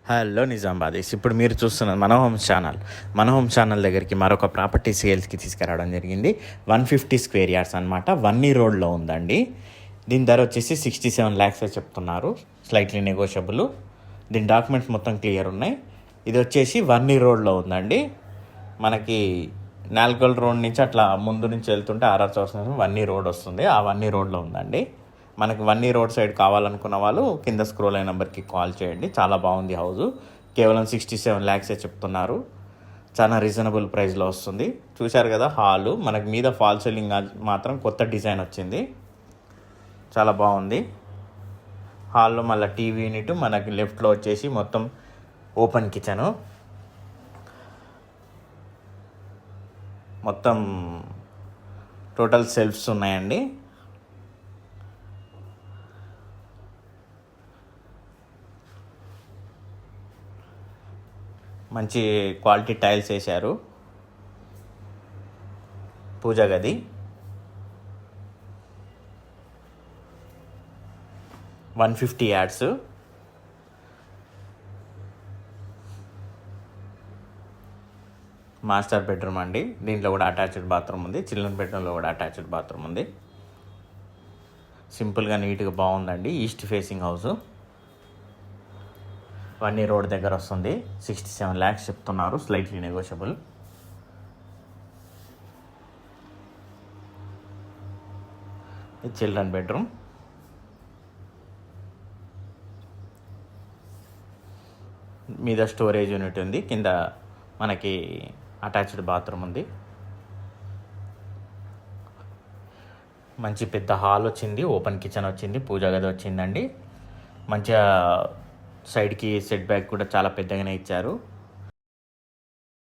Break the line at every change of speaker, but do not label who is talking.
Hello నిజామాబాదీస్. ఇప్పుడు మీరు చూస్తున్నది మన హోమ్స్ ఛానల్ దగ్గరికి మరొక ప్రాపర్టీ సేల్స్కి తీసుకురావడం జరిగింది. 150 స్క్వేర్ యార్డ్స్ అనమాట. వన్నీ రోడ్లో ఉందండి. దీని ధర వచ్చేసి 67 lakhs చెప్తున్నారు. Slightly negotiable. దీని డాక్యుమెంట్స్ మొత్తం క్లియర్ ఉన్నాయి. ఇది వచ్చేసి వన్నీ రోడ్లో ఉందండి. మనకి నాల్గల్ రోడ్ నుంచి అట్లా ముందు నుంచి వెళ్తుంటే ఆర్ఆర్ చౌరస్తా నుంచి వన్నీ రోడ్ వస్తుంది. ఆ వన్నీ రోడ్లో ఉందండి. మనకి వన్నీ రోడ్ సైడ్ కావాలనుకున్న వాళ్ళు కింద స్క్రోల్ అయిన నెంబర్కి కాల్ చేయండి. చాలా బాగుంది హౌజు. కేవలం 67 lakhs చెప్తున్నారు. చాలా రీజనబుల్ ప్రైస్లో వస్తుంది. చూశారు కదా హాలు. మనకి మీద ఫాల్ సీలింగ్ మాత్రం కొత్త డిజైన్ వచ్చింది. చాలా బాగుంది. హాల్లో మళ్ళీ టీవీ యూనిట్, మనకి లెఫ్ట్లో వచ్చేసి మొత్తం ఓపెన్ కిచెను. మొత్తం టోటల్ సెల్ఫ్స్ ఉన్నాయండి. మంచి క్వాలిటీ టైల్స్ వేశారు. పూజా గది, $150 యార్డ్స్. మాస్టర్ బెడ్రూమ్ అండి. దీంట్లో కూడా అటాచ్డ్ బాత్రూమ్ ఉంది. చిల్డ్రన్ బెడ్రూమ్లో కూడా అటాచ్డ్ బాత్రూమ్ ఉంది. సింపుల్గా నీట్గా బాగుందండి. East facing house. వన్నీ రోడ్ దగ్గర వస్తుంది. 67 lakhs చెప్తున్నారు. Slightly negotiable. ఇది చిల్డ్రన్ బెడ్రూమ్. మీద స్టోరేజ్ యూనిట్ ఉంది. కింద మనకి అటాచ్డ్ బాత్రూమ్ ఉంది. మంచి పెద్ద హాల్ వచ్చింది. ఓపెన్ కిచెన్ వచ్చింది. పూజా గది వచ్చిందండి. మంచిగా సైడ్కి సెట్ బ్యాక్ కూడా చాలా పెద్దగానే ఇచ్చారు.